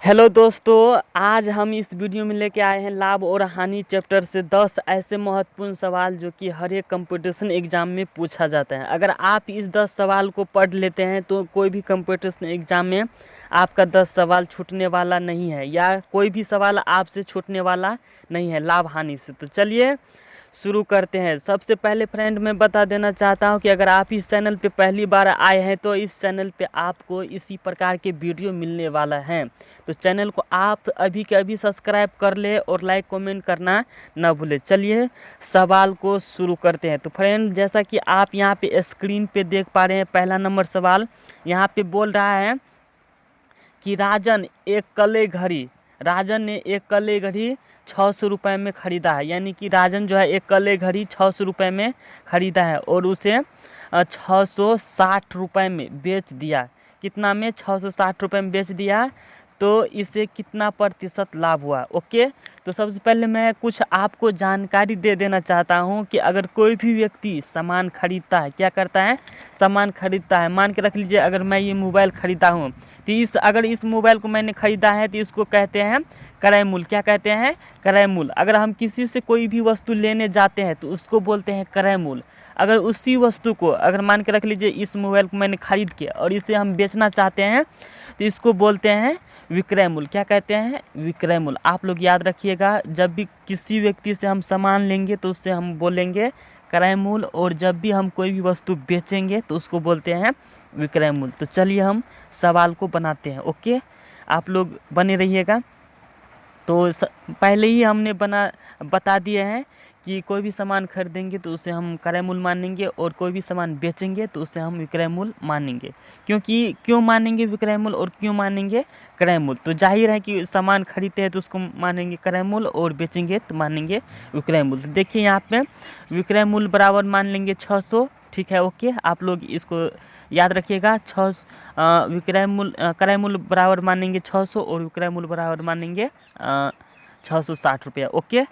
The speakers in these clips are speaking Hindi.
हेलो दोस्तों, आज हम इस वीडियो में लेके आए हैं लाभ और हानि चैप्टर से 10 ऐसे महत्वपूर्ण सवाल जो कि हर एक कंपटीशन एग्ज़ाम में पूछा जाता है। अगर आप इस 10 सवाल को पढ़ लेते हैं तो कोई भी कंपटीशन एग्ज़ाम में आपका 10 सवाल छूटने वाला नहीं है या कोई भी सवाल आपसे छूटने वाला नहीं है लाभ हानि से। तो चलिए शुरू करते हैं। सबसे पहले फ्रेंड मैं बता देना चाहता हूं कि अगर आप इस चैनल पे पहली बार आए हैं तो इस चैनल पे आपको इसी प्रकार के वीडियो मिलने वाला है। तो चैनल को आप अभी के अभी सब्सक्राइब कर ले और लाइक कमेंट करना ना भूले। चलिए सवाल को शुरू करते हैं। तो फ्रेंड जैसा कि आप यहाँ पे स्क्रीन पे देख पा रहे हैं, पहला नंबर सवाल यहाँ पे बोल रहा है कि राजन ने एक कले घड़ी 600 रुपये में ख़रीदा है। यानी कि राजन जो है एक कले घड़ी 600 रुपये में ख़रीदा है और उसे 660 रुपये में बेच दिया। कितना में? 660 रुपये में बेच दिया। तो इसे कितना प्रतिशत लाभ हुआ? ओके, तो सबसे पहले मैं कुछ आपको जानकारी दे देना चाहता हूं कि अगर कोई भी व्यक्ति सामान खरीदता है, क्या करता है? सामान खरीदता है। मान के रख लीजिए अगर मैं ये मोबाइल ख़रीदा हूं तो अगर इस मोबाइल को मैंने ख़रीदा है तो इसको कहते हैं क्रय मूल्य। क्या कहते हैं? क्रय मूल्य। अगर हम किसी से कोई भी वस्तु लेने जाते हैं तो उसको बोलते हैं क्रय मूल्य। अगर उसी वस्तु को अगर मान के रख लीजिए इस मोबाइल को मैंने ख़रीद के और इसे हम बेचना चाहते हैं तो इसको बोलते हैं विक्रय मूल्य। क्या कहते हैं? विक्रय मूल्य। आप लोग याद रखिएगा, जब भी किसी व्यक्ति से हम सामान लेंगे तो उससे हम बोलेंगे क्रय मूल्य, और जब भी हम कोई भी वस्तु बेचेंगे तो उसको बोलते हैं विक्रय मूल्य। तो चलिए हम सवाल को बनाते हैं। ओके, आप लोग बने रहिएगा। तो पहले ही हमने बता दिए हैं कि कोई भी सामान खरीदेंगे तो उसे हम क्रय मूल्य मानेंगे और कोई भी सामान बेचेंगे तो उसे हम विक्रय मूल्य मानेंगे। क्यों मानेंगे विक्रय मूल्य और क्यों मानेंगे क्रय मूल्य? तो जाहिर है कि सामान खरीदते हैं तो उसको मानेंगे क्रय मूल्य और बेचेंगे तो मानेंगे विक्रय मूल्य। देखिए यहाँ पे विक्रय मूल्य बराबर मान लेंगे 600। ठीक है, ओके, आप लोग इसको याद रखिएगा। क्रय मूल्य बराबर मानेंगे 600 और विक्रय मूल्य बराबर मानेंगे 660 रुपया। ओके,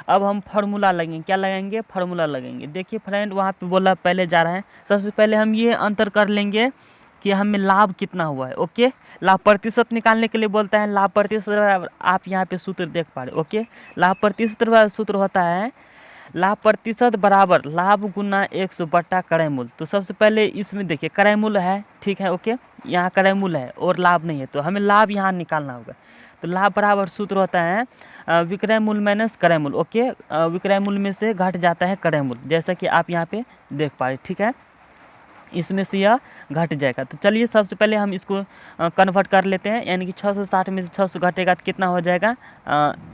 अब हम फार्मूला लगेंगे। क्या लगेंगे? फार्मूला लगेंगे। देखिए फ्रेंड वहाँ पे बोला पहले जा रहा है, सबसे पहले हम ये अंतर कर लेंगे कि हमें लाभ कितना हुआ है। ओके, लाभ प्रतिशत निकालने के लिए बोलता है लाभ प्रतिशत बराबर, आप यहाँ पे सूत्र देख पा रहे। ओके, लाभ प्रतिशत बराबर सूत्र होता है लाभ प्रतिशत बराबर लाभ गुना 100 बटा क्रय मूल्य। तो सबसे पहले इसमें देखिए क्रय मूल्य है, ठीक है, ओके, यहाँ क्रय मूल्य है और लाभ नहीं है तो हमें लाभ यहाँ निकालना होगा। तो लाभ बराबर सूत्र होता है विक्रय मूल्य माइनस क्रय मूल्य। ओके, विक्रय मूल्य में से घट जाता है क्रय मूल्य, जैसा कि आप यहाँ पे देख पा रहे। ठीक है, इसमें से यह घट जाएगा। तो चलिए सबसे पहले हम इसको कन्वर्ट कर लेते हैं। यानी कि 660 में से 600 घटेगा तो कितना हो जाएगा?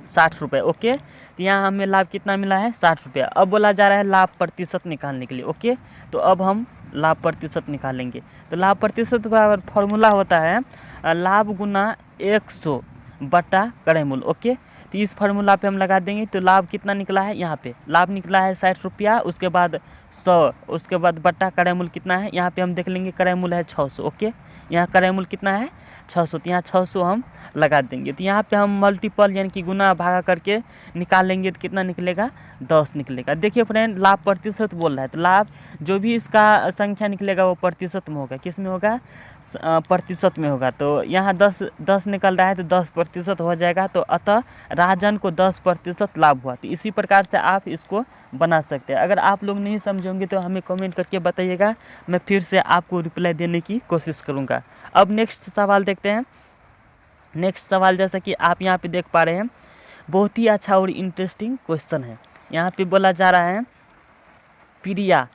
60 रुपये। ओके, तो यहाँ हमें लाभ कितना मिला है? 60 रुपया। अब बोला जा रहा है लाभ प्रतिशत निकालने के लिए। ओके, तो अब हम लाभ प्रतिशत निकालेंगे। तो लाभ प्रतिशत बराबर फॉर्मूला होता है लाभ गुना 100 बटा क्रय मूल्य। ओके, तो इस फार्मूला पे हम लगा देंगे। तो लाभ कितना निकला है? यहाँ पे लाभ निकला है 60 रुपया, उसके बाद 100, उसके बाद बट्टा क्रय मूल्य कितना है? यहाँ पे हम देख लेंगे क्रय मूल्य है 600। ओके, यहाँ क्रय मूल्य कितना है? 600। तो यहाँ 600 हम लगा देंगे। तो यहाँ पे हम मल्टीपल यानी कि गुना भागा करके निकाल लेंगे तो कितना निकलेगा? 10 निकलेगा। देखिए फ्रेंड लाभ प्रतिशत बोल रहा है तो लाभ जो भी इसका संख्या निकलेगा वो प्रतिशत में होगा। किस में होगा? प्रतिशत में होगा। तो यहाँ 10 निकल रहा है तो 10% हो जाएगा। तो अतः राजन को 10% लाभ हुआ। तो इसी प्रकार से आप इसको बना सकते हैं। अगर आप लोग नहीं समझेंगे तो हमें कमेंट करके बताइएगा, मैं फिर से आपको रिप्लाई देने की कोशिश करूँगा। अब नेक्स्ट सवाल देखते हैं। नेक्स्ट सवाल जैसा कि आप यहाँ पे देख पा रहे हैं, बहुत ही अच्छा और इंटरेस्टिंग क्वेश्चन है। यहाँ पे बोला जा रहा है प्रिया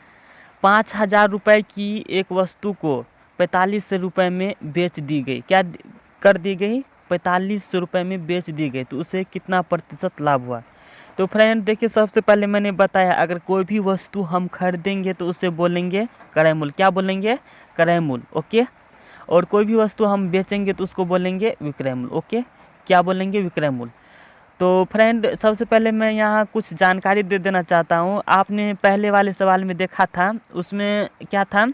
5000 रुपये की एक वस्तु को 4500 रुपये में बेच दी गई। क्या कर दी गई? 4500 रुपये में बेच दी गई। तो उसे कितना प्रतिशत लाभ हुआ? तो फ्रेंड देखिए सबसे पहले मैंने बताया अगर कोई भी वस्तु हम खरीदेंगे तो उसे बोलेंगे क्रय मूल्य। क्या बोलेंगे? क्रय मूल्य। ओके, और कोई भी वस्तु हम बेचेंगे तो उसको बोलेंगे विक्रय मूल्य। ओके, क्या बोलेंगे? विक्रय मूल्य। तो फ्रेंड सबसे पहले मैं यहाँ कुछ जानकारी दे देना चाहता हूँ। आपने पहले वाले सवाल में देखा था, उसमें क्या था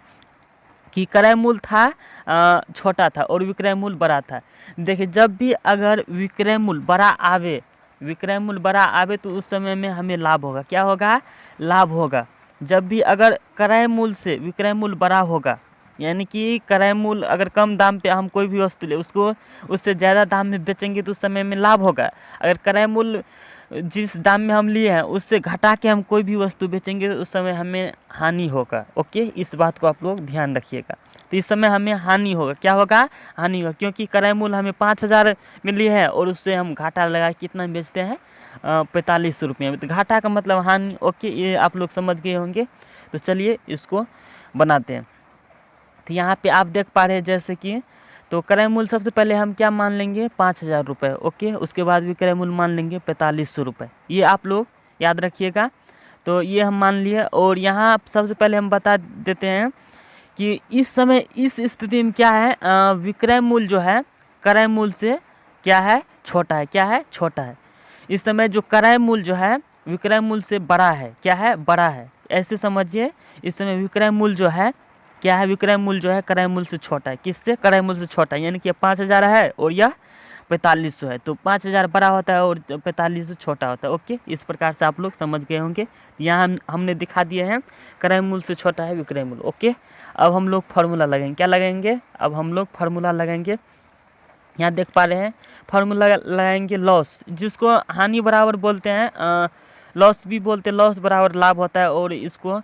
कि क्रय मूल्य था छोटा था और विक्रय मूल्य बड़ा था। देखिए जब भी अगर विक्रय मूल्य बड़ा आवे तो उस समय में हमें लाभ होगा। क्या होगा? लाभ होगा। जब भी अगर क्रय मूल्य से विक्रय मूल्य बड़ा होगा यानी कि क्रय मूल्य अगर कम दाम पे हम कोई भी वस्तु ले उसको उससे ज़्यादा दाम में बेचेंगे तो उस समय में लाभ होगा। अगर क्रय मूल्य जिस दाम में हम लिए हैं उससे घटा के हम कोई भी वस्तु बेचेंगे तो उस समय हमें हानि होगा। ओके, इस बात को आप लोग ध्यान रखिएगा। तो इस समय हमें हानि होगा। क्या होगा? हानि होगा, क्योंकि क्रय मूल्य हमें 5,000 में लिए है और उससे हम घाटा लगा कितना बेचते हैं 45 रुपये में। तो घाटा का मतलब हानि। ओके, ये आप लोग समझ गए होंगे। तो चलिए इसको बनाते हैं। तो यहाँ पे आप देख पा रहे हैं जैसे कि तो क्रय मूल्य सबसे पहले हम क्या मान लेंगे 5,000 रुपये। ओके, उसके बाद भी क्रय मूल्य मान लेंगे 4500 रुपये। ये आप लोग याद रखिएगा। तो ये हम मान लिए और यहाँ सबसे पहले हम बता देते हैं कि इस समय इस स्थिति में क्या है, विक्रय मूल्य जो है क्रय मूल्य से क्या है, छोटा है। क्या है? छोटा है। इस समय जो क्रय मूल्य जो है विक्रय मूल्य से बड़ा है। क्या है? बड़ा है। ऐसे समझिए, इस समय विक्रय मूल्य जो है क्या है, विक्रय मूल्य जो है क्रय मूल्य से छोटा है। किससे? क्रय मूल्य से छोटा है। यानी कि 5,000 है और यह 4500 है। तो 5,000 बड़ा होता है और 4500 छोटा होता है। ओके, इस प्रकार से आप लोग समझ गए होंगे। यहाँ हमने दिखा दिए हैं क्रय मूल्य से छोटा है विक्रय मूल्य। ओके, अब हम लोग फार्मूला लगाएंगे। क्या लगाएंगे? अब हम लोग फार्मूला लगाएंगे। यहाँ देख पा रहे हैं फार्मूला लगाएंगे लॉस, जिसको हानि बराबर बोलते हैं, लॉस भी बोलते हैं। लॉस बराबर लाभ होता है। और इसको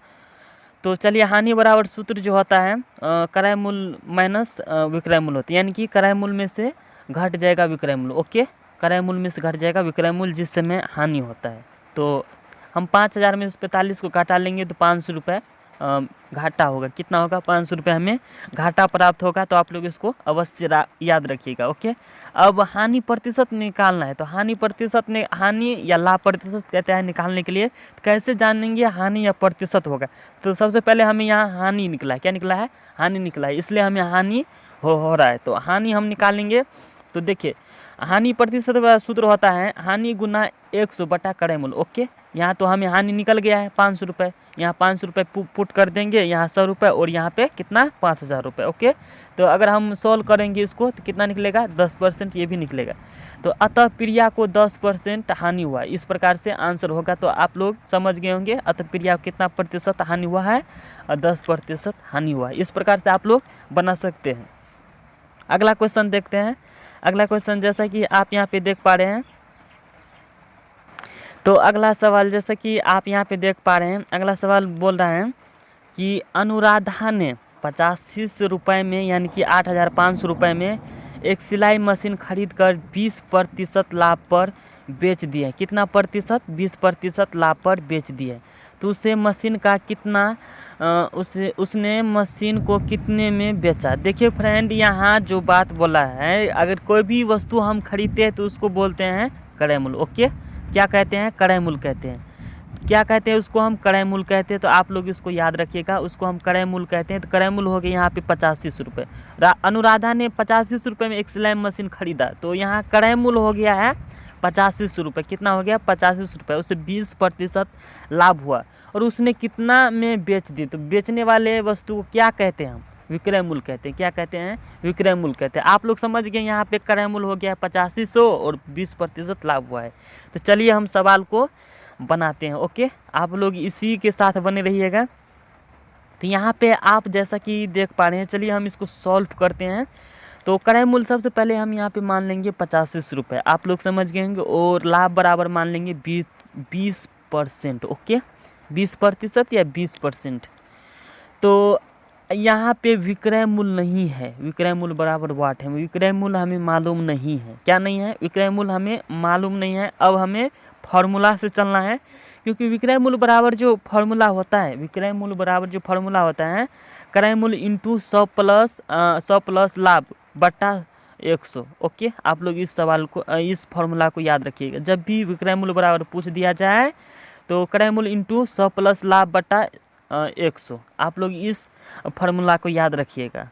तो चलिए हानि बराबर सूत्र जो होता है क्रय मूल्य माइनस विक्रय मूल्य होता है। यानी कि क्रय मूल्य में से घट जाएगा विक्रय मूल्य। ओके, क्रय मूल्य में से घट जाएगा विक्रय मूल्य, जिस समय हानि होता है। तो हम 5,000 में से 45 को घटा लेंगे तो 500 रुपये घाटा होगा। कितना होगा? 500 रुपये हमें घाटा प्राप्त होगा। तो आप लोग इसको अवश्य याद रखिएगा। ओके, अब हानि प्रतिशत निकालना है। तो हानि प्रतिशत ने हानि या लाभ प्रतिशत कहते हैं निकालने के लिए। तो कैसे जानेंगे हानि या प्रतिशत होगा? तो सबसे पहले हमें यहाँ हानि निकला है। क्या निकला है? हानि निकला है, इसलिए हमें हानि हो रहा है। तो हानि हम निकालेंगे। तो देखिए हानि प्रतिशत का सूत्र होता है हानि गुना 100 बटा क्रय मूल्य। ओके, यहाँ तो हमें हानि निकल गया है 500 रुपये। यहाँ 500 रुपये पुट कर देंगे, यहाँ 100 रुपये और यहाँ पे कितना 5,000 रुपये। ओके, तो अगर हम सोल्व करेंगे इसको तो कितना निकलेगा? 10%। ये भी निकलेगा। तो अतः प्रिया को 10% हानि हुआ। इस प्रकार से आंसर होगा। तो आप लोग समझ गए होंगे अतः प्रिया को कितना प्रतिशत हानि हुआ है, 10% हानि हुआ है। इस प्रकार से आप लोग बना सकते हैं। अगला क्वेश्चन देखते हैं। अगला क्वेश्चन जैसा कि आप यहाँ पे देख पा रहे हैं, तो अगला सवाल जैसा कि आप यहाँ पे देख पा रहे हैं, अगला सवाल बोल रहा है कि अनुराधा ने 85 रुपये में यानी कि 8,500 रुपये में एक सिलाई मशीन खरीद कर 20% लाभ पर बेच दिए। कितना प्रतिशत? 20% लाभ पर बेच दिए। तो उसे मशीन का कितना उसने मशीन को कितने में बेचा? देखिए फ्रेंड, यहाँ जो बात बोला है, अगर कोई भी वस्तु हम खरीदते हैं तो उसको बोलते हैं क्रय मूल्य। ओके, क्या कहते हैं? क्रय मूल्य कहते हैं। क्या कहते हैं उसको? हम क्रय मूल्य कहते हैं। तो आप लोग इसको याद रखिएगा, उसको हम क्रय मूल्य कहते हैं। तो क्रय मूल्य हो गया यहाँ पे 85 रुपये। अनुराधा ने 85 रुपये में एक सिलाई मशीन खरीदा। तो यहाँ क्रय मूल्य हो गया है 85 रुपये। कितना हो गया? 85 रुपये। उसे 20% लाभ हुआ और उसने कितना में बेच दी? तो बेचने वाले वस्तु को क्या कहते हैं? हम विक्रय मूल्य कहते हैं। क्या कहते हैं? विक्रय मूल्य कहते हैं। आप लोग समझ गए, यहाँ पे क्रय मूल्य हो गया है 8500 और 20% लाभ हुआ है। तो चलिए हम सवाल को बनाते हैं। ओके, आप लोग इसी के साथ बने रहिएगा। तो यहाँ पे आप जैसा कि देख पा रहे हैं, चलिए हम इसको सॉल्व करते हैं। तो क्रय मूल्य सबसे पहले हम यहाँ पे मान लेंगे 85 रुपये। आप लोग समझ गए होंगे। और लाभ बराबर मान लेंगे 20%। ओके, 20% या 20%। तो यहाँ पे विक्रय मूल्य नहीं है। विक्रय मूल्य बराबर वाट है। विक्रय मूल्य हमें मालूम नहीं है। क्या नहीं है? विक्रय मूल्य हमें मालूम नहीं है। अब हमें फार्मूला से चलना है, क्योंकि विक्रय मूल्य बराबर जो फार्मूला होता है, विक्रय मूल्य बराबर जो फार्मूला होता है क्रय मूल्य इंटू 100 प्लस लाभ बटा 100। ओके, आप लोग इस सवाल को इस फार्मूला को याद रखिएगा। जब भी विक्रय मूल्य बराबर पूछ दिया जाए तो क्रय मूल्य इंटू 100 प्लस लाभ बटा 100। आप लोग इस फार्मूला को याद रखिएगा।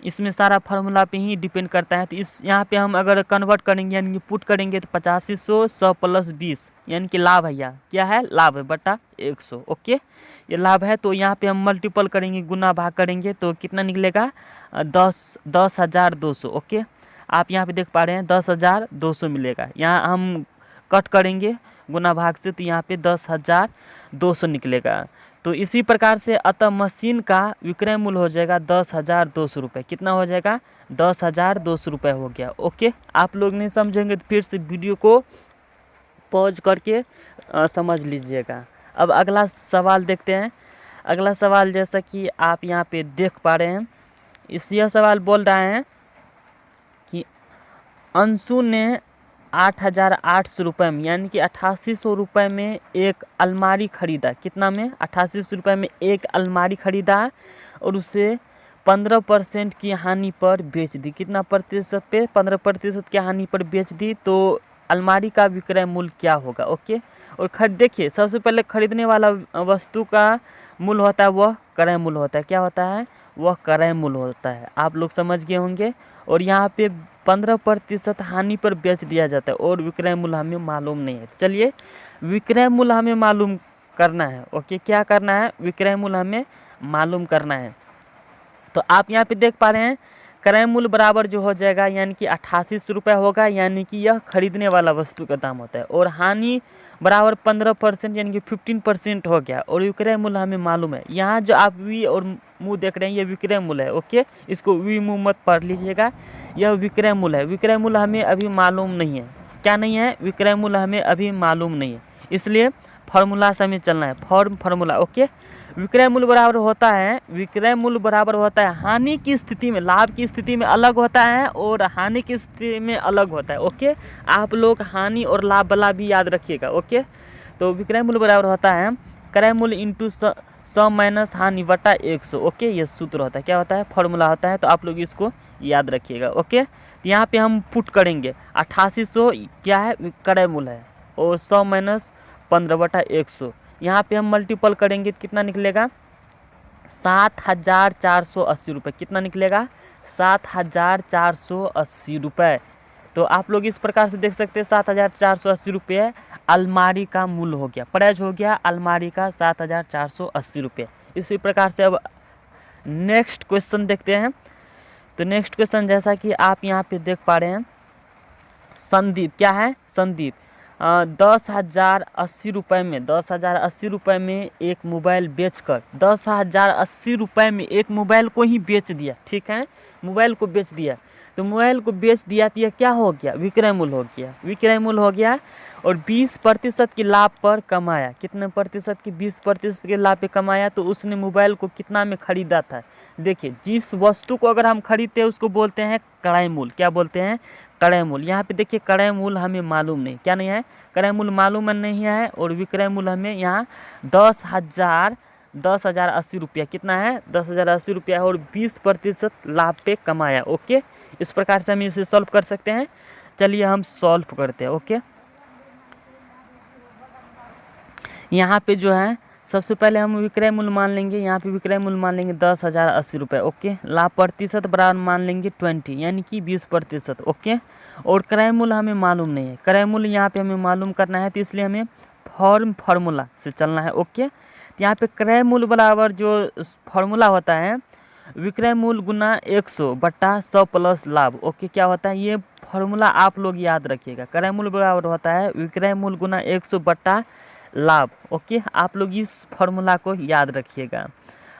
इसमें सारा फार्मूला पे ही डिपेंड करता है। तो इस यहाँ पे हम अगर कन्वर्ट करेंगे यानी कि पुट करेंगे तो 8500 100 प्लस 20 यानी कि लाभ है। या क्या है? लाभ है बटा 100। ओके, ये लाभ है। तो यहाँ पे हम मल्टीपल करेंगे, गुना भाग करेंगे तो कितना निकलेगा? 10,200। ओके, आप यहाँ पे देख पा रहे हैं 10,200 मिलेगा। यहाँ हम कट करेंगे गुना भाग से तो यहाँ पे 10,200 निकलेगा। तो इसी प्रकार से अतः मशीन का विक्रय मूल्य हो जाएगा 10,200 रुपये। कितना हो जाएगा? 10,200 रुपये हो गया। ओके, आप लोग नहीं समझेंगे तो फिर से वीडियो को पॉज करके समझ लीजिएगा। अब अगला सवाल देखते हैं। अगला सवाल जैसा कि आप यहाँ पे देख पा रहे हैं, यह सवाल बोल रहा है कि अंशु ने 8,800 रुपये में यानी कि 8800 रुपये में एक अलमारी खरीदा। कितना में? 8800 रुपये में एक अलमारी खरीदा और उसे 15% की हानि पर बेच दी। कितना प्रतिशत पे? 15% की हानि पर बेच दी। तो अलमारी का विक्रय मूल्य क्या होगा? ओके, और देखिए सबसे पहले खरीदने वाला वस्तु का मूल्य होता है वह क्रय मूल्य होता है। क्या होता है? वह क्रय मूल्य होता है। आप लोग समझ गए होंगे। और यहाँ पे 15% हानि पर बेच दिया जाता है और विक्रय मूल्य हमें मालूम नहीं है। चलिए, विक्रय मूल्य हमें मालूम करना है। ओके, क्या करना है? विक्रय मूल्य हमें मालूम करना है। तो आप यहाँ पे देख पा रहे हैं क्रय मूल्य बराबर जो हो जाएगा यानी कि 8800 रुपये होगा, यानी कि यह खरीदने वाला वस्तु का दाम होता है। और हानि बराबर 15% यानी कि 15% हो गया। और विक्रय मूल्य हमें मालूम है। यहाँ जो आप वी और मुँह देख रहे हैं ये विक्रय मूल्य है। ओके, इसको वी मुँह मत पढ़ लीजिएगा, यह विक्रय मूल्य है। विक्रय मूल्य हमें अभी मालूम नहीं है। क्या नहीं है? विक्रय मूल्य हमें अभी मालूम नहीं है, इसलिए फार्मूला से हमें चलना है। फार्मूला। ओके, विक्रय मूल्य बराबर होता है, विक्रय मूल्य बराबर होता है हानि की स्थिति में, लाभ की स्थिति में अलग होता है और हानि की स्थिति में अलग होता है। ओके, आप लोग हानि और लाभ वाला भी याद रखिएगा। ओके, तो विक्रय मूल्य बराबर होता है क्रय मूल्य इंटू 100 माइनस हानि बटा 100। ओके, ये सूत्र होता है। क्या होता है? फार्मूला होता है। तो आप लोग इसको याद रखिएगा। ओके, तो यहाँ पे हम पुट करेंगे 8800 क्या है? क्रय मूल्य है, और 100 माइनस 15 बटा 100 यहाँ पे हम मल्टीपल करेंगे तो कितना निकलेगा? 7,480 रुपये। कितना निकलेगा? 7,480 रुपये। तो आप लोग इस प्रकार से देख सकते हैं 7,480 रुपये अलमारी का मूल्य हो गया, प्राइस हो गया अलमारी का 7,480 रुपये। इसी प्रकार से अब नेक्स्ट क्वेश्चन देखते हैं। तो नेक्स्ट क्वेश्चन जैसा कि आप यहाँ पे देख पा रहे हैं, संदीप क्या है? संदीप 10,080 रुपये में 10,080 रुपये में एक मोबाइल बेचकर 10,080 रुपये में एक मोबाइल को ही बेच दिया। ठीक है, मोबाइल को बेच दिया। तो मोबाइल को बेच दिया तो यह क्या हो गया? विक्रय मूल्य हो गया। विक्रय मूल्य हो गया और 20% के लाभ पर कमाया। कितने प्रतिशत की? 20% के लाभ पे कमाया। तो उसने मोबाइल को कितना में खरीदा था? देखिए, जिस वस्तु को अगर हम खरीदते हैं उसको बोलते हैं क्रय मूल्य। क्या बोलते हैं? क्रय मूल्य। यहाँ पे देखिए क्रय मूल्य हमें मालूम नहीं। क्या नहीं है? क्रय मूल्य मालूम नहीं है। और विक्रय मूल्य हमें यहाँ 10,080 रुपया कितना है? 10,080 रुपया और 20% लाभ पे कमाया। ओके, इस प्रकार से हम इसे सॉल्व कर सकते हैं। चलिए हम सॉल्व करते हैं। ओके, यहाँ पे जो है सबसे पहले हम विक्रय मूल्य मान लेंगे। यहाँ पे विक्रय मूल्य मान लेंगे 10,080 रुपये। ओके, लाभ प्रतिशत बराबर मान लेंगे 20 यानी कि 20%। ओके, और क्रय मूल्य हमें मालूम नहीं है। क्रय मूल्य यहाँ पे हमें मालूम करना है, तो इसलिए हमें फार्मूला से चलना है। ओके, तो यहाँ पे क्रय मूल्य बराबर जो फार्मूला होता है विक्रय मूल्य गुना 100 बटा 100 प्लस लाभ। ओके, क्या होता है? ये फार्मूला आप लोग याद रखिएगा। क्रय मूल्य बराबर होता है विक्रय मूल्य गुना 100 बटा लाभ। ओके, आप लोग इस फार्मूला को याद रखिएगा।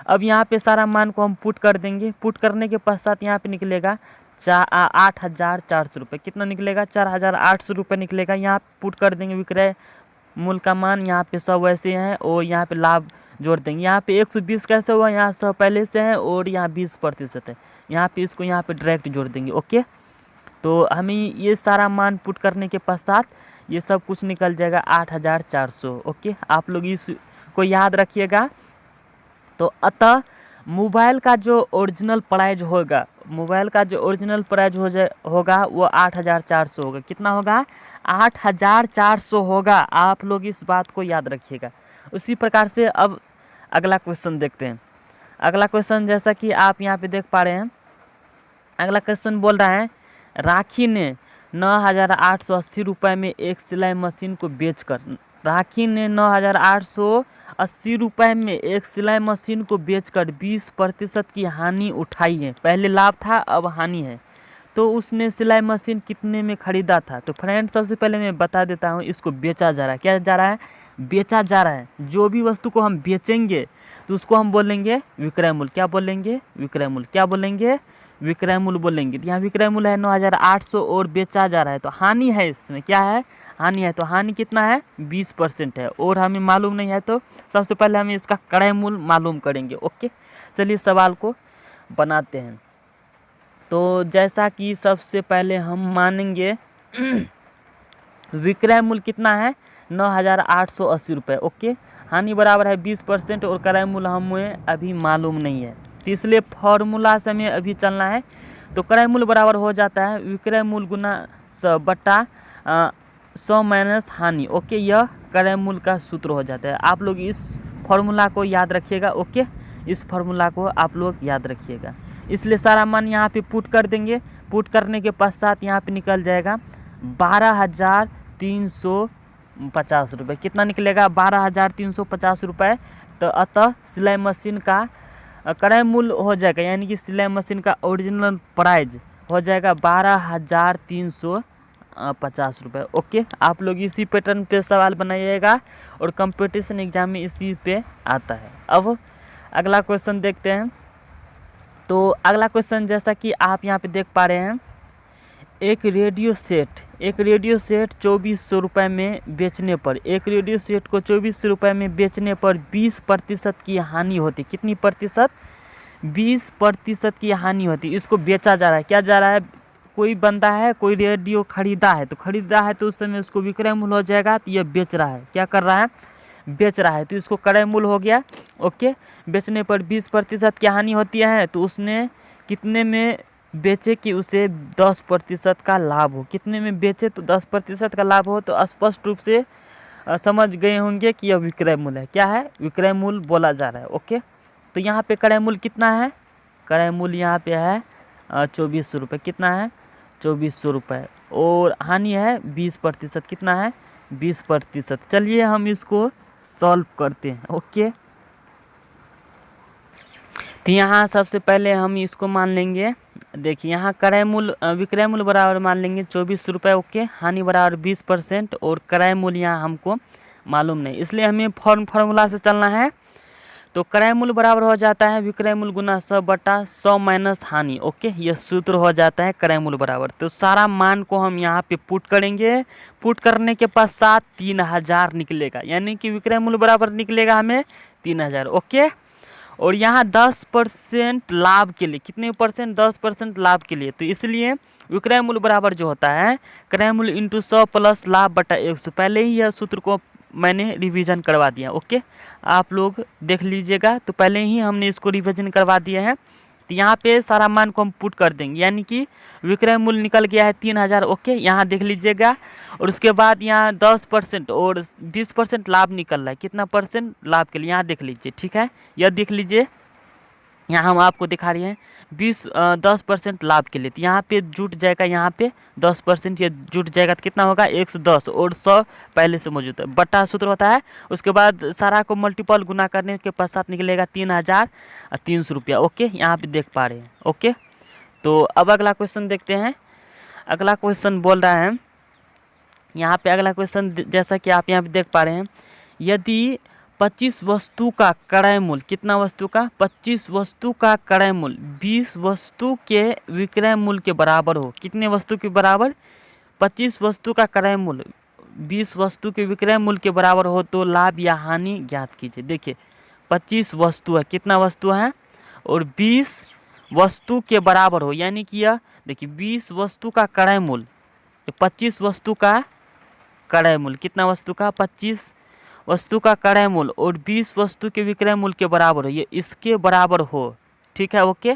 अब यहाँ पे सारा मान को हम पुट कर देंगे। पुट करने के पश्चात यहाँ पे निकलेगा 8,400 रुपये। कितना निकलेगा? 4,800 रुपये निकलेगा। यहाँ पुट कर देंगे विक्रय मूल्य का मान। यहाँ पे 100 वैसे हैं और यहाँ पे लाभ जोड़ देंगे। यहाँ पे 120 कैसे हुआ? यहाँ 100 पहले से है और यहाँ 20% है। यहाँ पे इसको यहाँ पे डायरेक्ट जोड़ देंगे। ओके, तो हमें ये सारा मान पुट करने के पश्चात ये सब कुछ निकल जाएगा 8,400। ओके, आप लोग इसको याद रखिएगा। तो अतः मोबाइल का जो ओरिजिनल प्राइस होगा, मोबाइल का जो ओरिजिनल प्राइस होगा वो 8,400 होगा। कितना होगा? 8,400 होगा। आप लोग इस बात को याद रखिएगा। उसी प्रकार से अब अगला क्वेश्चन देखते हैं। अगला क्वेश्चन जैसा कि आप यहाँ पे देख पा रहे हैं, अगला क्वेश्चन बोल रहा है राखी ने 9,880 रुपये में एक सिलाई मशीन को बेचकर, राखी ने 9,880 रुपये में एक सिलाई मशीन को बेचकर 20% की हानि उठाई है। पहले लाभ था, अब हानि है। तो उसने सिलाई मशीन कितने में खरीदा था। तो फ्रेंड सबसे पहले मैं बता देता हूँ, इसको बेचा जा रहा है। क्या जा रहा है? बेचा जा रहा है। जो भी वस्तु को हम बेचेंगे तो उसको हम बोलेंगे विक्रय मूल्य। क्या बोलेंगे? विक्रय मूल्य। क्या बोलेंगे? विक्रय मूल्य बोलेंगे। तो यहाँ विक्रय मूल्य है 9,800 और बेचा जा रहा है, तो हानि है इसमें। क्या है? हानि है। तो हानि कितना है? 20% है और हमें मालूम नहीं है, तो सबसे पहले हमें इसका क्रय मूल्य मालूम करेंगे। ओके, चलिए सवाल को बनाते हैं। तो जैसा कि सबसे पहले हम मानेंगे विक्रय मूल्य कितना है? 9,880 रुपये। ओके, हानि बराबर है 20% और क्रय मूल्य हमें अभी मालूम नहीं है, तो इसलिए फॉर्मूला से हमें अभी चलना है। तो क्रय मूल्य बराबर हो जाता है विक्रय मूल्य गुना 100 बटा 100 माइनस हानि। ओके, यह क्रय मूल्य का सूत्र हो जाता है। आप लोग इस फॉर्मूला को याद रखिएगा। ओके, इस फॉर्मूला को आप लोग याद रखिएगा। इसलिए सारा मान यहाँ पे पुट कर देंगे। पुट करने के पश्चात यहाँ पे निकल जाएगा 12,350 रुपये। कितना निकलेगा? 12,350 रुपये। तो अतः सिलाई मशीन का क्रय मूल्य हो जाएगा, यानी कि सिलाई मशीन का ओरिजिनल प्राइस हो जाएगा 12,350 रुपये। ओके, आप लोग इसी पैटर्न पे सवाल बनाइएगा और कंपटीशन एग्जाम में इसी पे आता है। अब अगला क्वेश्चन देखते हैं। तो अगला क्वेश्चन जैसा कि आप यहाँ पे देख पा रहे हैं, एक रेडियो सेट 2400 रुपये में बेचने पर, एक रेडियो सेट को 2400 रुपये में बेचने पर 20% की हानि होती। कितनी प्रतिशत? 20% की हानि होती। इसको बेचा जा रहा है। क्या जा रहा है? कोई बंदा है, कोई रेडियो खरीदा है, तो उस समय उसको विक्रय मूल्य हो जाएगा। तो यह बेच रहा है। क्या कर रहा है? बेच रहा है, तो इसको क्रय मूल्य हो गया। ओके, बेचने पर 20% की हानि होती है, तो उसने कितने में बेचे कि उसे 10% का लाभ हो। कितने में बेचे तो 10% का लाभ हो। तो स्पष्ट रूप से समझ गए होंगे कि यह विक्रय मूल्य है। क्या है? विक्रय मूल्य बोला जा रहा है। ओके, तो यहाँ पे क्रय मूल्य कितना है? क्रय मूल्य यहाँ पे है 2400 रुपये। कितना है? 2400 रुपये। और हानि है 20%। कितना है? 20%। चलिए हम इसको सॉल्व करते हैं। ओके, तो यहाँ सबसे पहले हम इसको मान लेंगे। देखिए यहाँ क्रय मूल्य विक्रय मूल्य बराबर मान लेंगे 2400 रुपये। ओके, हानि बराबर 20% और क्रय मूल्य यहाँ हमको मालूम नहीं, इसलिए हमें फॉर्मूला से चलना है। तो क्रय मूल्य बराबर हो जाता है विक्रय मूल्य गुना 100 बटा 100 माइनस हानि। ओके, यह सूत्र हो जाता है क्रय मूल्य बराबर। तो सारा मान को हम यहाँ पे पुट करेंगे। पुट करने के पश्चात 3000 निकलेगा, यानी कि विक्रय मूल्य बराबर निकलेगा हमें 3000। ओके, और यहाँ 10% लाभ के लिए, कितने परसेंट? 10% लाभ के लिए। तो इसलिए विक्रय मूल्य बराबर जो होता है क्रय मूल्य इंटू 100 प्लस लाभ बटा 100। पहले ही यह सूत्र को मैंने रिवीजन करवा दिया। ओके, आप लोग देख लीजिएगा। तो पहले ही हमने इसको रिवीजन करवा दिया है। तो यहाँ पे सारा मान को हम पुट कर देंगे, यानी कि विक्रय मूल्य निकल गया है 3000। ओके, यहाँ देख लीजिएगा। और उसके बाद यहाँ 10% और 20% लाभ निकल रहा है। कितना परसेंट लाभ के लिए? यहाँ देख लीजिए। ठीक है, यह देख लीजिए, यहाँ हम आपको दिखा रहे हैं 10% लाभ के लिए। तो यहाँ पे जुट जाएगा, यहाँ पे 10% ये जुट जाएगा। तो कितना होगा? 110 और 100 पहले से मौजूद है। बटा सूत्र होता है। उसके बाद सारा को मल्टीपल गुना करने के पश्चात निकलेगा 3300 रुपया। ओके, यहाँ पे देख पा रहे हैं। ओके, तो अब अगला क्वेश्चन देखते हैं। अगला क्वेश्चन बोल रहा है यहाँ पे, अगला क्वेश्चन जैसा कि आप यहाँ पे देख पा रहे हैं, यदि 25 वस्तु का क्रय मूल्य, कितना वस्तु का? 25 वस्तु का क्रय मूल्य 20 वस्तु के विक्रय मूल्य के बराबर हो। कितने वस्तु के बराबर? 25 वस्तु का क्रय मूल्य 20 वस्तु के विक्रय मूल्य के बराबर हो तो लाभ या हानि ज्ञात कीजिए। देखिए 25 वस्तु है, कितना वस्तु है? और 20 वस्तु के बराबर हो, यानी कि यह देखिए 20 वस्तु का क्रय मूल्य, 25 वस्तु का क्रय मूल्य, कितना वस्तु का? 25 वस्तु का क्रय मूल्य और 20 वस्तु के विक्रय मूल्य के बराबर हो, ये इसके बराबर हो। ठीक है, ओके।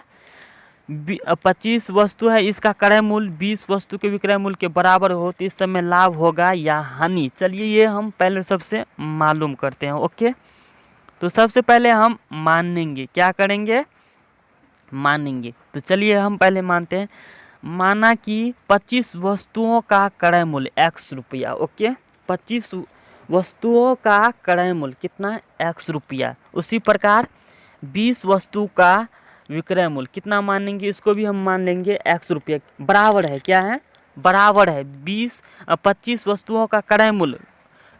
25 वस्तु है, इसका क्रय मूल्य 20 वस्तु के विक्रय मूल्य के बराबर हो तो इस समय लाभ होगा या हानि। चलिए ये हम पहले सबसे मालूम करते हैं। ओके, तो सबसे पहले हम मानेंगे, क्या करेंगे? मानेंगे। तो चलिए हम पहले मानते हैं। माना कि 25 वस्तुओं का क्रय मूल्य x रुपया। ओके, 25 वस्तुओं का क्रय मूल्य कितना? x रुपया। उसी प्रकार 20 वस्तु का विक्रय मूल्य कितना मानेंगे, इसको भी हम मान लेंगे x रुपये, बराबर है क्या है, बराबर है 25 वस्तुओं का क्रय मूल्य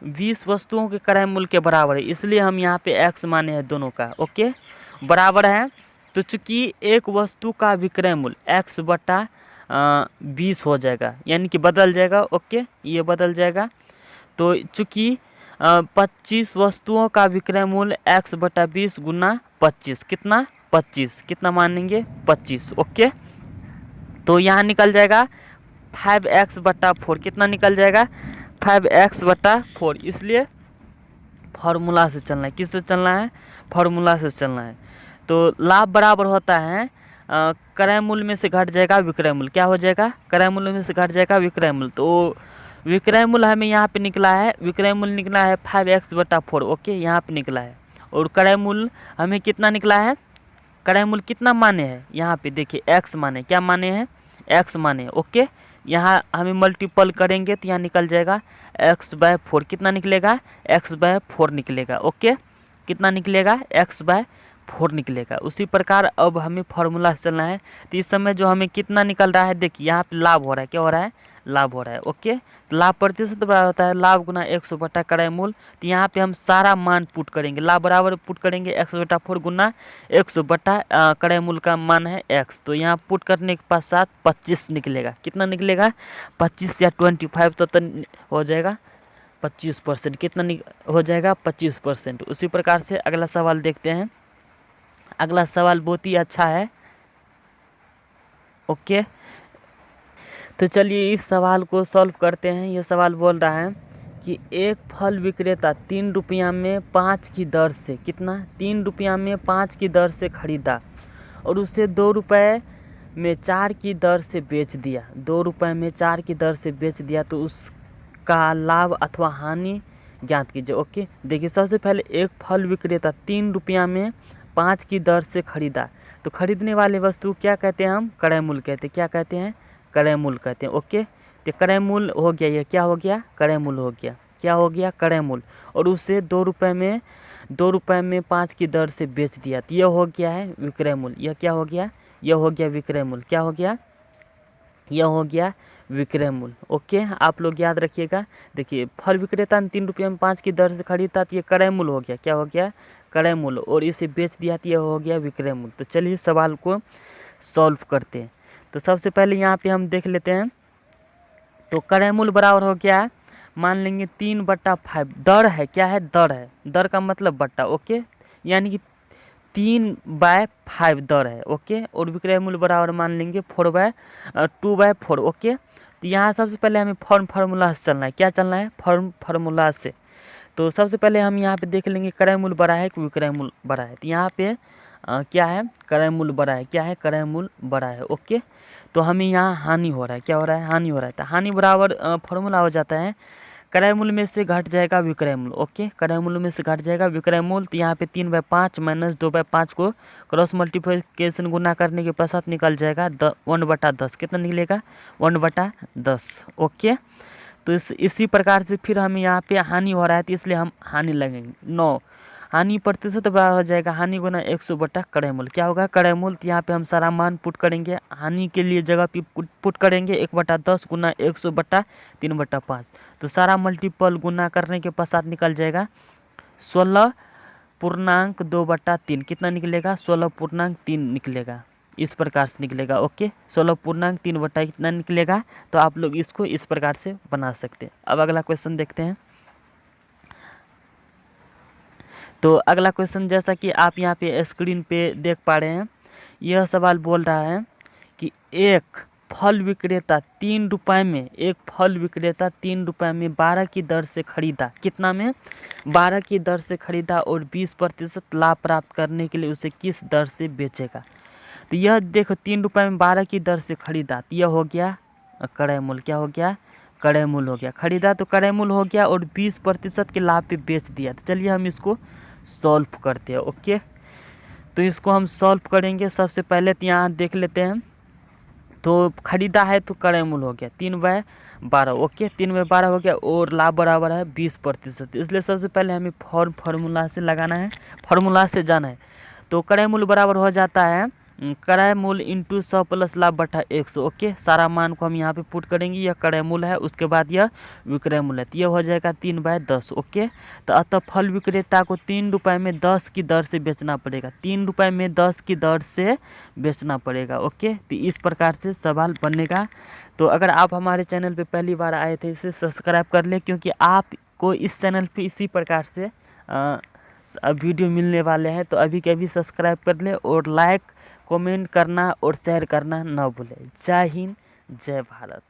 20 वस्तुओं के क्रय मूल्य के बराबर है, इसलिए हम यहाँ पे x माने हैं दोनों का। ओके, बराबर है। तो चूंकि एक वस्तु का विक्रय मूल्य x बटा 20 हो जाएगा, यानी कि बदल जाएगा। ओके, ये बदल जाएगा। तो चूंकि 25 वस्तुओं का विक्रय मूल्य x बटा 20 गुना 25 कितना 25, कितना मानेंगे 25। ओके, तो यहाँ निकल जाएगा 5x बटा 4, कितना निकल जाएगा 5x बटा 4। इसलिए फार्मूला से चलना है, किससे चलना है, फार्मूला से चलना है। तो लाभ बराबर होता है क्रय मूल्य में से घट जाएगा विक्रय मूल्य, क्या हो जाएगा, क्रय मूल्य में से घट जाएगा विक्रय मूल्य। तो विक्रय मूल्य हमें यहाँ पे निकला है, विक्रय मूल्य निकला है 5x बटा 4। ओके, यहाँ पे निकला है। और क्रय मूल्य हमें कितना निकला है, क्रय मूल्य कितना माने हैं, यहाँ पे देखिए x माने, क्या माने हैं, x माने। ओके, यहाँ हमें मल्टीपल करेंगे तो यहाँ निकल जाएगा x बाय 4, कितना निकलेगा, x बाय 4 निकलेगा। ओके, कितना निकलेगा, x बाय 4 निकलेगा। उसी प्रकार अब हमें फार्मूला से चलना है। तो इस समय जो हमें कितना निकल रहा है, देखिए यहाँ पे लाभ हो रहा है, क्या हो रहा है, लाभ हो रहा है। ओके, तो लाभ प्रतिशत बराबर होता है लाभ गुना 100 बटा क्रय मूल्य। तो यहाँ पे हम सारा मान पुट करेंगे, लाभ बराबर पुट करेंगे x बटा 4 गुना 100 बटा क्रय मूल्य का मान है x। तो यहाँ पुट करने के पश्चात 25 निकलेगा, कितना निकलेगा 25 या 25 तो हो जाएगा 25%, कितना हो जाएगा 25%। उसी प्रकार से अगला सवाल देखते हैं। अगला सवाल बहुत ही अच्छा है। ओके, तो चलिए इस सवाल को सॉल्व करते हैं। ये सवाल बोल रहा है कि एक फल विक्रेता 3 रुपया में 5 की दर से, कितना 3 रुपया में 5 की दर से खरीदा और उसे 2 रुपये में 4 की दर से बेच दिया, 2 रुपये में 4 की दर से बेच दिया, तो उसका लाभ अथवा हानि ज्ञात कीजिए। ओके, देखिए सबसे पहले एक फल विक्रेता 3 रुपया में 5 की दर से खरीदा, तो खरीदने वाले वस्तु क्या कहते हैं, हम क्रय मूल्य कहते हैं, क्या कहते हैं, क्रय मूल्य कहते हैं। ओके, तो क्रय मूल्य हो गया, ये क्या हो गया, क्रय मूल्य हो गया, क्या हो गया, क्रय मूल्य। और उसे 2 रुपये में 5 की दर से बेच दिया, तो यह हो गया है विक्रय मूल्य। यह क्या हो गया, यह हो गया विक्रय मूल्य, क्या हो गया, यह हो गया विक्रय मूल्य। ओके, आप लोग याद रखिएगा। देखिए फल विक्रेता ने 3 रुपये में 5 की दर से खरीदा, तो ये क्रय मूल्य हो गया, क्या हो गया, क्रय मूल्य। और इसे बेच दिया तो यह हो गया विक्रय मूल्य। तो चलिए सवाल को सॉल्व करते हैं। तो सबसे पहले यहाँ पे हम देख लेते हैं। तो क्रय मूल्य बराबर हो गया, मान लेंगे 3/5, दर है, क्या है, दर है, दर का मतलब बट्टा। ओके, यानी कि 3/5 दर है। ओके, और विक्रय मूल्य बराबर मान लेंगे 2/4। ओके, तो यहाँ सबसे पहले हमें फार्मूला से चलना है, क्या चलना है, फार्मूला से। तो सबसे पहले हम यहाँ पे देख लेंगे क्रय मूल्य बड़ा है कि विक्रय मूल्य बड़ा है। तो यहाँ पे क्या है, क्रय मूल्य बड़ा है, क्या है, क्रय मूल्य बड़ा है। ओके, तो हमें यहाँ हानि हो रहा है, क्या हो रहा है, हानि हो रहा है। तो हानि बराबर फार्मूला हो जाता है क्रय मूल्य में से घट जाएगा विक्रय मूल्य। ओके, क्रय मूल्य में से घट जाएगा विक्रय मूल्य। तो यहाँ पे 3/5 माइनस 2/5 को क्रॉस मल्टीप्लिकेशन गुना करने के पश्चात निकल जाएगा 1/10, कितना निकलेगा 1/10। ओके, तो इसी प्रकार से फिर हमें यहाँ पे हानि हो रहा है, तो इसलिए हम हानि लगेंगे 9। हानि प्रतिशत बराबर हो जाएगा हानि गुना 100 बटा क्रय मूल्य, क्या होगा, क्रय मूल्य। तो यहाँ पे हम सारा मान पुट करेंगे, हानि के लिए जगह पे पुट करेंगे 1/10 गुना 100 बटा 3/5। तो सारा मल्टीपल गुना करने के पश्चात निकल जाएगा 16.2/3, कितना निकलेगा 16.3 निकलेगा, इस प्रकार से निकलेगा। ओके, 16.3 बटा कितना निकलेगा। तो आप लोग इसको इस प्रकार से बना सकते हैं। अब अगला क्वेश्चन देखते हैं। तो अगला क्वेश्चन जैसा कि आप यहाँ पे स्क्रीन पे देख पा रहे हैं, यह सवाल बोल रहा है कि एक फल विक्रेता 3 रुपये में, एक फल विक्रेता 3 रुपये में 12 की दर से खरीदा, कितना में 12 की दर से खरीदा, और 20% लाभ प्राप्त करने के लिए उसे किस दर से बेचेगा। तो यह देखो 3 रुपये में 12 की दर से खरीदा, तो यह हो गया क्रय मूल्य, क्या हो गया, क्रय मूल्य हो गया। खरीदा तो क्रय मूल्य हो गया, और 20% के लाभ पे बेच दिया। तो चलिए हम इसको सॉल्व करते हैं। ओके, तो इसको हम सॉल्व करेंगे। सबसे पहले तो यहाँ देख लेते हैं। तो खरीदा है तो क्रय मूल्य हो गया 3/12। ओके, 3/12 हो गया, और लाभ बराबर है 20%। इसलिए सबसे पहले हमें फार्मूला से लगाना है, फार्मूला से जाना है। तो क्रय मूल्य बराबर हो जाता है क्रय मूल्य इंटू 100 प्लस लाभ बटा 100। ओके, सारा मान को हम यहाँ पे पुट करेंगे। यह क्रय मूल्य है, उसके बाद यह विक्रय मूल्य है, तो यह हो जाएगा 3/10। ओके, तो अतः फल विक्रेता को 3 रुपये में 10 की दर से बेचना पड़ेगा, 3 रुपये में 10 की दर से बेचना पड़ेगा। ओके, तो इस प्रकार से सवाल बनेगा। तो अगर आप हमारे चैनल पे पहली बार आए थे, इसे सब्सक्राइब कर ले, क्योंकि आपको इस चैनल पे इसी प्रकार से वीडियो मिलने वाले हैं। तो अभी के अभी सब्सक्राइब कर ले और लाइक कमेंट करना और शेयर करना ना भूलें। जय हिंद, जय भारत।